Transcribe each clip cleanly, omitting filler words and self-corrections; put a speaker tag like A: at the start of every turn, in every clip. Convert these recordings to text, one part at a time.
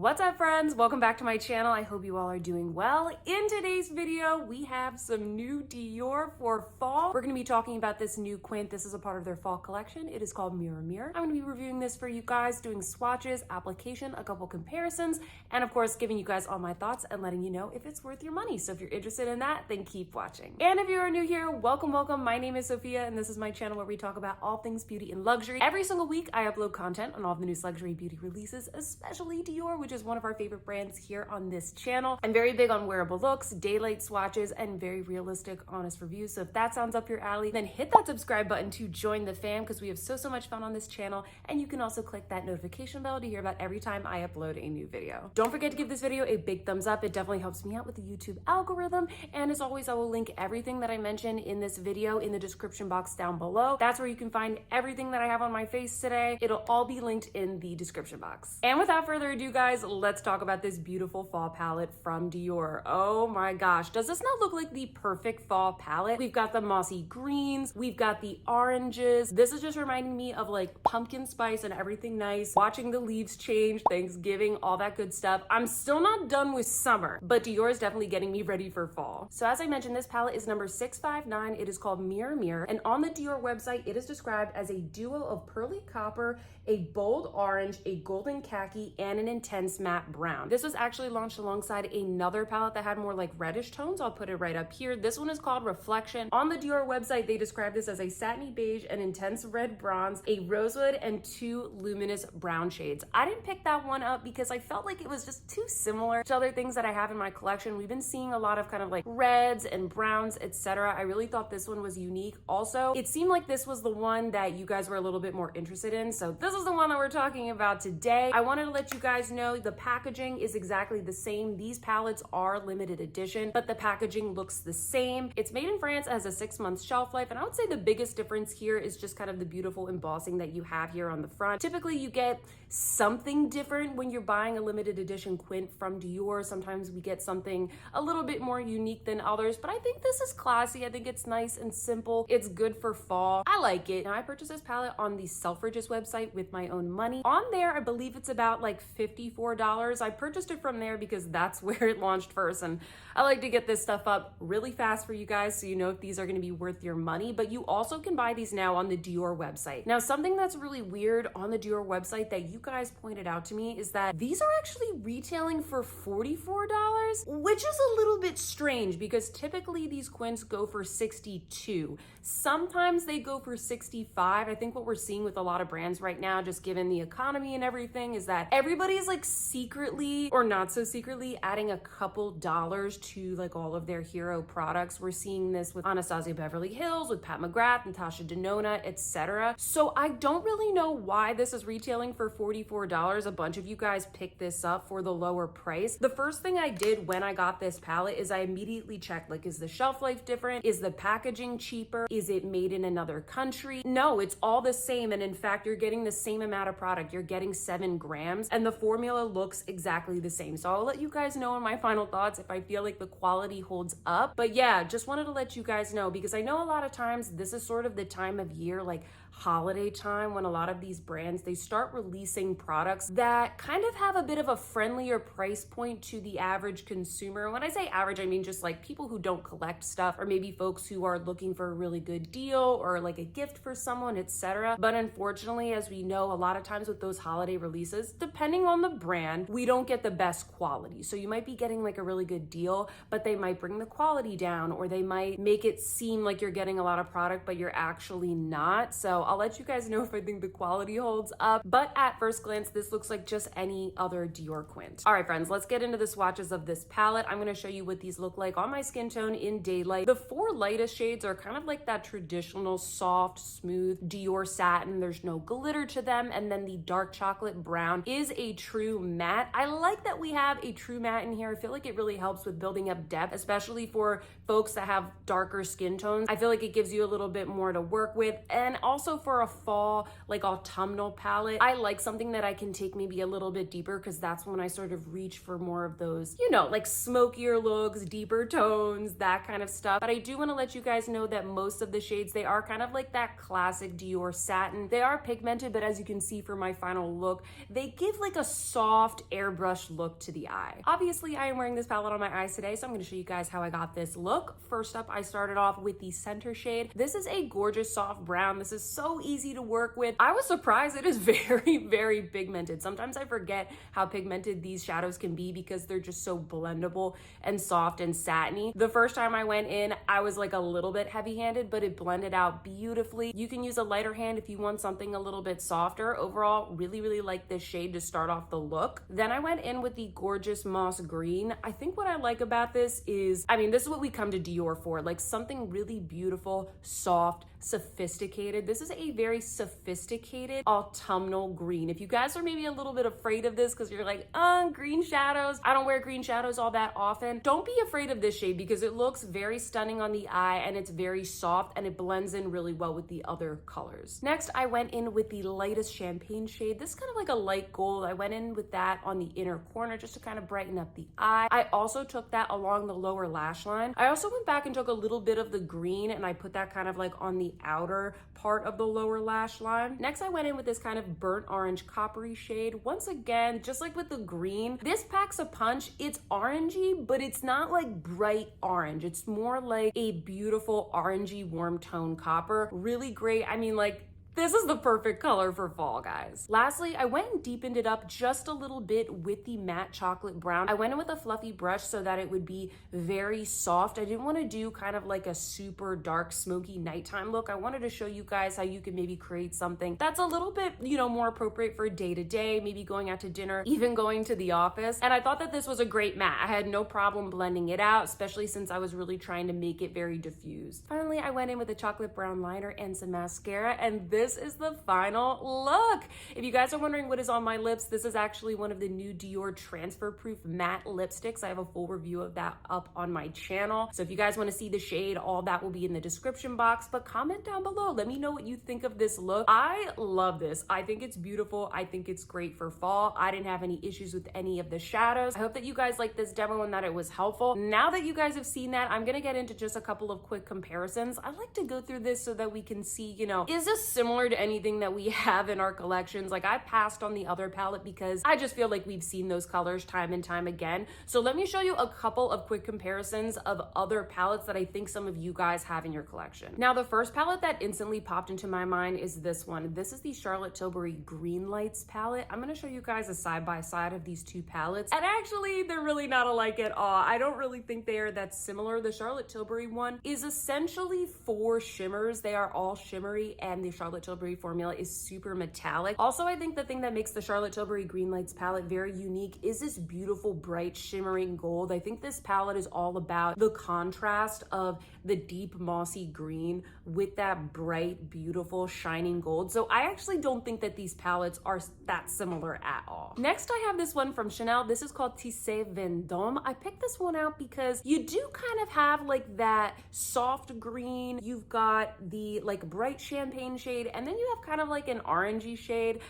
A: What's up, friends? Welcome back to my channel. I hope you all are doing well. In today's video, we have some new Dior for fall. We're going to be talking about this new quint. This is a part of their fall collection. It is called Mirror Mirror. I'm going to be reviewing this for you guys, doing swatches, application, a couple comparisons, and of course, giving you guys all my thoughts and letting you know if it's worth your money. So if you're interested in that, then keep watching. And if you are new here, welcome, welcome. My name is Sophia, and this is my channel where we talk about all things beauty and luxury. Every single week, I upload content on all of the newest luxury beauty releases, especially Dior, which is one of our favorite brands here on this channel. I'm very big on wearable looks, daylight swatches, and very realistic, honest reviews. So if that sounds up your alley, then hit that subscribe button to join the fam because we have so much fun on this channel. And you can also click that notification bell to hear about every time I upload a new video. Don't forget to give this video a big thumbs up. It definitely helps me out with the YouTube algorithm. And as always, I will link everything that I mentioned in this video in the description box down below. That's where you can find everything that I have on my face today. It'll all be linked in the description box. And without further ado, guys, let's talk about this beautiful fall palette from Dior. Oh my gosh, does this not look like the perfect fall palette? We've got the mossy greens, we've got the oranges. This is just reminding me of like pumpkin spice and everything nice, watching the leaves change, Thanksgiving, all that good stuff. I'm still not done with summer, but Dior is definitely getting me ready for fall. So as I mentioned, this palette is number 659. It is called Mirror Mirror, and on the Dior website, it is described as a duo of pearly copper, a bold orange, a golden khaki, and an intense matte brown. This was actually launched alongside another palette that had more like reddish tones. I'll put it right up here. This one is called Reflection. On the Dior website, they describe this as a satiny beige, an intense red bronze, a rosewood, and two luminous brown shades. I didn't pick that one up because I felt like it was just too similar to other things that I have in my collection. We've been seeing a lot of kind of like reds and browns, etc. I really thought this one was unique. Also, it seemed like this was the one that you guys were a little bit more interested in. So this is the one that we're talking about today. I wanted to let you guys know the packaging is exactly the same. These palettes are limited edition, but the packaging looks the same. It's made in France, it has a 6-month shelf life, and I would say the biggest difference here is just kind of the beautiful embossing that you have here on the front. Typically, you get something different when you're buying a limited edition quint from Dior. Sometimes we get something a little bit more unique than others, but I think this is classy. I think it's nice and simple. It's good for fall. I like it. Now, I purchased this palette on the Selfridges website with my own money. On there, I believe it's about like $54. I purchased it from there because that's where it launched first, and I like to get this stuff up really fast for you guys so you know if these are going to be worth your money. But you also can buy these now on the Dior website. Now, something that's really weird on the Dior website that you guys pointed out to me is that these are actually retailing for $44, which is a little bit strange because typically these quints go for $62. Sometimes they go for $65. I think what we're seeing with a lot of brands right now, just given the economy and everything, is that everybody's like secretly or not so secretly adding a couple dollars to like all of their hero products. We're seeing this with Anastasia Beverly Hills, with Pat McGrath, Natasha Denona, etc. So I don't really know why this is retailing for $44. A bunch of you guys picked this up for the lower price. The first thing I did when I got this palette is I immediately checked, like, is the shelf life different? Is the packaging cheaper? Is it made in another country? No, it's all the same. And in fact, you're getting the same amount of product. You're getting 7 grams and the formula looks exactly the same. So I'll let you guys know in my final thoughts if I feel like the quality holds up. But yeah, just wanted to let you guys know because I know a lot of times this is sort of the time of year, like holiday time, when a lot of these brands, they start releasing products that kind of have a bit of a friendlier price point to the average consumer. When I say average, I mean just like people who don't collect stuff, or maybe folks who are looking for a really good deal or like a gift for someone, etc. But unfortunately, as we know, a lot of times with those holiday releases, depending on the brand, we don't get the best quality. So you might be getting like a really good deal, but they might bring the quality down, or they might make it seem like you're getting a lot of product, but you're actually not. So I'll let you guys know if I think the quality holds up. But at first glance, this looks like just any other Dior quint. All right, friends, let's get into the swatches of this palette. I'm going to show you what these look like on my skin tone in daylight. The 4 lightest shades are kind of like that traditional soft, smooth Dior satin. There's no glitter to them. And then the dark chocolate brown is a true matte. I like that we have a true matte in here. I feel like it really helps with building up depth, especially for folks that have darker skin tones. I feel like it gives you a little bit more to work with. And also also for a fall, like autumnal palette, I like something that I can take maybe a little bit deeper, because that's when I sort of reach for more of those, you know, like smokier looks, deeper tones, that kind of stuff. But I do want to let you guys know that most of the shades, they are kind of like that classic Dior satin. They are pigmented, but as you can see for my final look, they give like a soft airbrush look to the eye. Obviously, I am wearing this palette on my eyes today, so I'm going to show you guys how I got this look. First up, I started off with the center shade. This is a gorgeous soft brown. This is so easy to work with. I was surprised it is very, very pigmented. Sometimes I forget how pigmented these shadows can be because they're just so blendable and soft and satiny. The first time I went in, I was like a little bit heavy-handed, but it blended out beautifully. You can use a lighter hand if you want something a little bit softer. Overall, really, really like this shade to start off the look. Then I went in with the gorgeous moss green. I think what I like about this is, I mean, this is what we come to Dior for, like something really beautiful, soft, sophisticated. This is a very sophisticated autumnal green. If you guys are maybe a little bit afraid of this because you're like, green shadows, I don't wear green shadows all that often, don't be afraid of this shade because it looks very stunning on the eye and it's very soft and it blends in really well with the other colors. Next, I went in with the lightest champagne shade. This is kind of like a light gold. I went in with that on the inner corner just to kind of brighten up the eye. I also took that along the lower lash line. I also went back and took a little bit of the green and I put that kind of like on the outer part of the lower lash line. Next, I went in with this kind of burnt orange coppery shade. Once again, just like with the green, this packs a punch. It's orangey, but it's not like bright orange. It's more like a beautiful orangey warm tone copper. Really great. I mean, like, this is the perfect color for fall, guys. Lastly, I went and deepened it up just a little bit with the matte chocolate brown. I went in with a fluffy brush so that it would be very soft. I didn't want to do kind of like a super dark, smoky nighttime look. I wanted to show you guys how you can maybe create something that's a little bit, you know, more appropriate for day to day, maybe going out to dinner, even going to the office. And I thought that this was a great matte. I had no problem blending it out, especially since I was really trying to make it very diffused. Finally, I went in with a chocolate brown liner and some mascara, and this is the final look. If you guys are wondering what is on my lips, this is actually one of the new Dior transfer proof matte lipsticks. I have a full review of that up on my channel. So if you guys want to see the shade, all that will be in the description box, but comment down below. Let me know what you think of this look. I love this. I think it's beautiful. I think it's great for fall. I didn't have any issues with any of the shadows. I hope that you guys liked this demo and that it was helpful. Now that you guys have seen that, I'm gonna get into just a couple of quick comparisons. I like to go through this so that we can see, you know, is this similar to anything that we have in our collections? Like, I passed on the other palette because I just feel like we've seen those colors time and time again. So let me show you a couple of quick comparisons of other palettes that I think some of you guys have in your collection. Now, the first palette that instantly popped into my mind is this one. This is the Charlotte Tilbury Green Lights palette. I'm going to show you guys a side-by-side of these two palettes. And actually, they're really not alike at all. I don't really think they are that similar. The Charlotte Tilbury one is essentially 4 shimmers. They are all shimmery, and the Charlotte Tilbury formula is super metallic. Also, I think the thing that makes the Charlotte Tilbury Green Lights palette very unique is this beautiful, bright, shimmering gold. I think this palette is all about the contrast of the deep, mossy green with that bright, beautiful, shining gold. So I actually don't think that these palettes are that similar at all. Next, I have this one from Chanel. This is called Tisse Vendome. I picked this one out because you do kind of have like that soft green. You've got the like bright champagne shade, and then you have kind of like an orangey shade.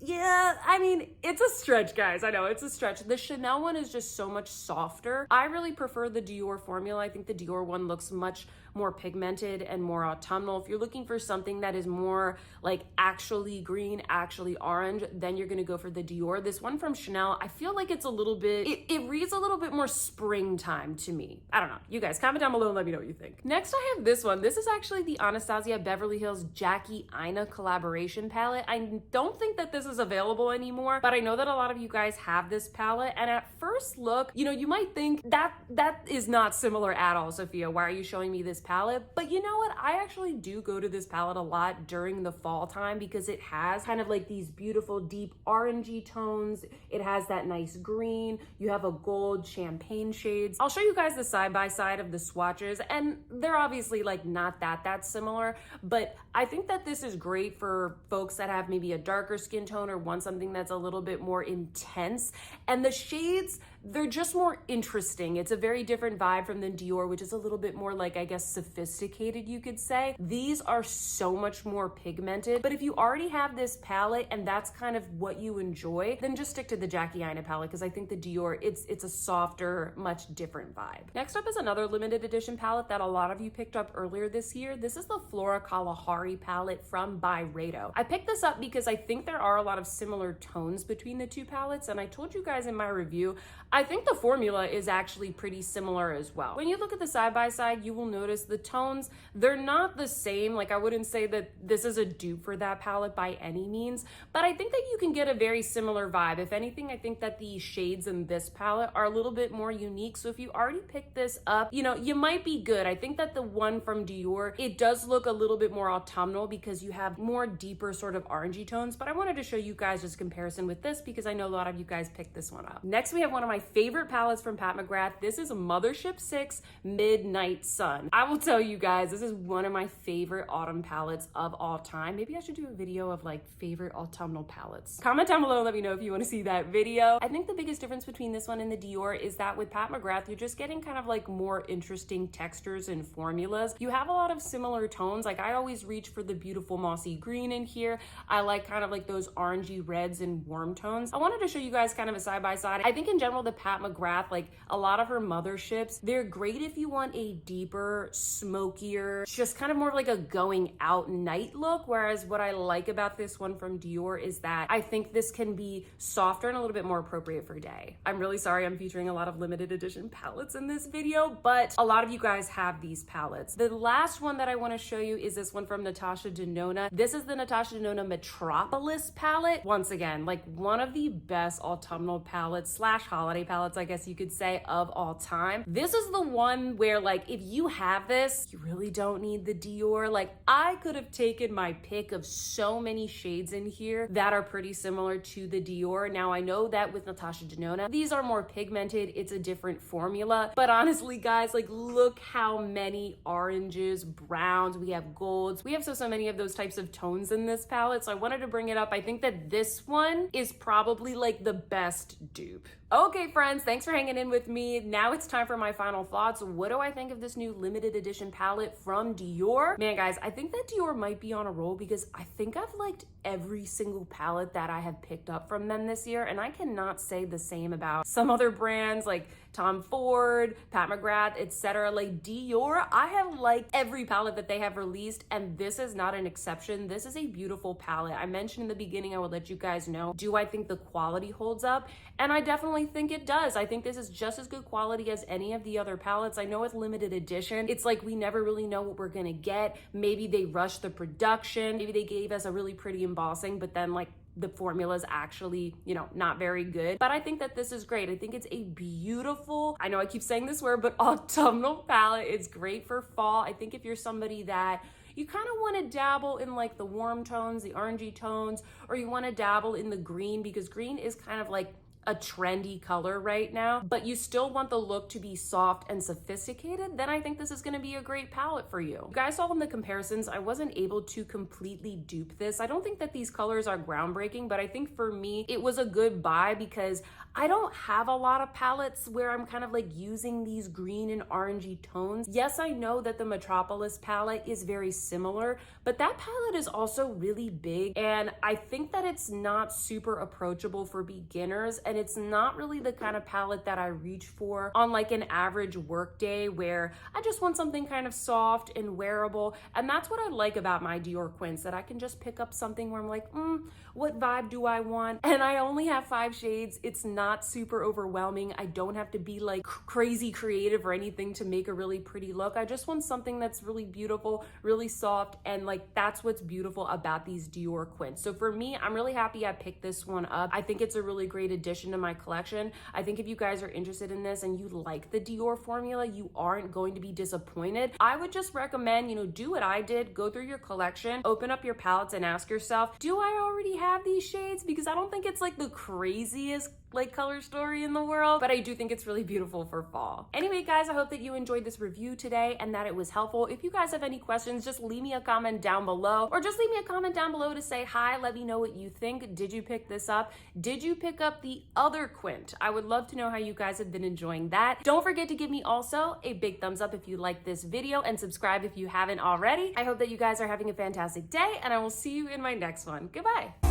A: Yeah, I mean, it's a stretch, guys. I know it's a stretch. The Chanel one is just so much softer. I really prefer the Dior formula. I think the Dior one looks much more pigmented and more autumnal. If you're looking for something that is more like actually green, actually orange, then you're gonna go for the Dior. This one from Chanel, I feel like it's a little bit, it reads a little bit more springtime to me. I don't know. You guys comment down below and let me know what you think. Next, I have this one. This is actually the Anastasia Beverly Hills Jackie Aina collaboration palette. I don't think that this is available anymore, but I know that a lot of you guys have this palette, and at first look, you know, you might think that is not similar at all, Sophia. Why are you showing me this palette? But you know what? I actually do go to this palette a lot during the fall time because it has kind of like these beautiful deep orangey tones. It has that nice green. You have a gold champagne shades. I'll show you guys the side by side of the swatches, and they're obviously like not that similar, but I think that this is great for folks that have maybe a darker skin tone tone or want something that's a little bit more intense. And the shades, they're just more interesting. It's a very different vibe from the Dior, which is a little bit more like, I guess, sophisticated, you could say. These are so much more pigmented, but if you already have this palette and that's kind of what you enjoy, then just stick to the Jackie Aina palette, because I think the Dior, it's a softer, much different vibe. Next up is another limited edition palette that a lot of you picked up earlier this year. This is the Flora Kalahari palette from Byredo. I picked this up because I think there are a lot of similar tones between the two palettes, and I told you guys in my review, I think the formula is actually pretty similar as well. When you look at the side by side, you will notice the tones, they're not the same. Like, I wouldn't say that this is a dupe for that palette by any means, but I think that you can get a very similar vibe. If anything, I think that the shades in this palette are a little bit more unique. So if you already picked this up, you know, you might be good. I think that the one from Dior, it does look a little bit more autumnal because you have more deeper sort of orangey tones, but I wanted to show you guys just a comparison with this because I know a lot of you guys picked this one up. Next, we have one of my favorite palettes from Pat McGrath. This is Mothership 6 Midnight Sun. I will tell you guys, this is one of my favorite autumn palettes of all time. Maybe I should do a video of like favorite autumnal palettes. Comment down below and let me know if you want to see that video. I think the biggest difference between this one and the Dior is that with Pat McGrath, you're just getting kind of like more interesting textures and formulas. You have a lot of similar tones. Like, I always reach for the beautiful mossy green in here. I like kind of like those orangey reds and warm tones. I wanted to show you guys kind of a side by side. I think in general, the Pat McGrath, like a lot of her motherships, they're great if you want a deeper, smokier, just kind of more of like a going out night look. Whereas what I like about this one from Dior is that I think this can be softer and a little bit more appropriate for day. I'm really sorry I'm featuring a lot of limited edition palettes in this video, but a lot of you guys have these palettes. The last one that I want to show you is this one from Natasha Denona. This is the Natasha Denona Metropolis palette. Once again, like one of the best autumnal palettes slash holiday palettes, I guess you could say, of all time. This is the one where, like, if you have this, you really don't need the Dior. Like, I could have taken my pick of so many shades in here that are pretty similar to the Dior. Now, I know that with Natasha Denona, these are more pigmented. It's a different formula. But honestly, guys, like, look how many oranges, browns, we have golds. We have so many of those types of tones in this palette. So I wanted to bring it up. I think that this one is probably like the best dupe. Okay, friends, thanks for hanging in with me. Now it's time for my final thoughts. What do I think of this new limited edition palette from Dior? Man, guys, I think that Dior might be on a roll because I think I've liked every single palette that I have picked up from them this year, and I cannot say the same about some other brands like Tom Ford, Pat McGrath, etc. Like Dior, I have liked every palette that they have released, and this is not an exception. This is a beautiful palette. I mentioned in the beginning, I would let you guys know, do I think the quality holds up? And I definitely think it does. I think this is just as good quality as any of the other palettes. I know it's limited edition. It's like we never really know what we're gonna get. Maybe they rushed the production. Maybe they gave us a really pretty embossing, but then like the formula is actually, you know, not very good. But I think that this is great. I think it's a beautiful, I know I keep saying this word, but autumnal palette. It's great for fall. I think if you're somebody that you kind of want to dabble in like the warm tones, the orangey tones, or you want to dabble in the green, because green is kind of like a trendy color right now, but you still want the look to be soft and sophisticated, then I think this is going to be a great palette for you. You guys saw in the comparisons, I wasn't able to completely dupe this. I don't think that these colors are groundbreaking, but I think for me, it was a good buy because I don't have a lot of palettes where I'm kind of like using these green and orangey tones. Yes, I know that the Metropolis palette is very similar, but that palette is also really big, and I think that it's not super approachable for beginners, and it's not really the kind of palette that I reach for on like an average work day where I just want something kind of soft and wearable. And that's what I like about my Dior Quints, that I can just pick up something where I'm like, what vibe do I want? And I only have 5 shades. It's not super overwhelming. I don't have to be like crazy creative or anything to make a really pretty look. I just want something that's really beautiful, really soft, and like that's what's beautiful about these Dior Quints. So for me, I'm really happy I picked this one up. I think it's a really great addition to my collection. I think if you guys are interested in this and you like the Dior formula, you aren't going to be disappointed. I would just recommend, you know, do what I did, go through your collection, open up your palettes and ask yourself, do I already have these shades? Because I don't think it's like the craziest like like color story in the world, but I do think it's really beautiful for fall. Anyway, guys, I hope that you enjoyed this review today and that it was helpful. If you guys have any questions, just leave me a comment down below, or just leave me a comment down below to say hi. Let me know what you think. Did you pick this up? Did you pick up the other quint? I would love to know how you guys have been enjoying that. Don't forget to give me also a big thumbs up if you like this video, and subscribe if you haven't already. I hope that you guys are having a fantastic day, and I will see you in my next one. Goodbye.